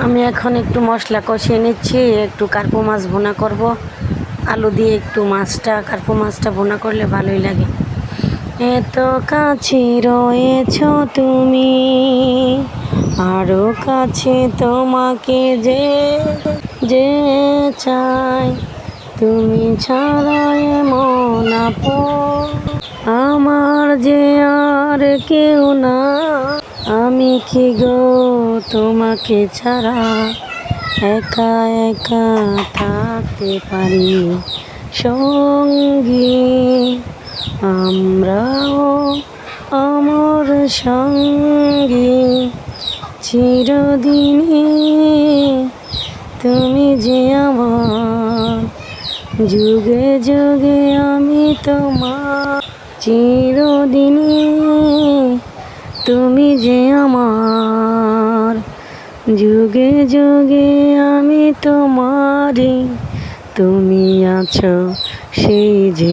আমি এখন একটু মশলা কষিয়ে নিচ্ছি, একটু কার্পু মাছ ভুনা করব। আলু দিয়ে একটু কার্পু মাছটা ভুনা করলে ভালোই লাগে। এত কাছে রয়েছো তুমি, আরো কাছে তোমাকে যে যে চাই, তুমি ছাড়া এমন আপন আমার যে আর কেউ না। আমি কি গো তোমাকে ছাড়া একা একা থাকতে পারি সঙ্গী, আমরাও অমর সঙ্গী চিরদিনই, তুমি যে আমার যুগে যুগে আমি তোমার চিরদিনই, তুমি যে আমার যুগে যুগে আমি তোমারই, তুমি আছো সেই যে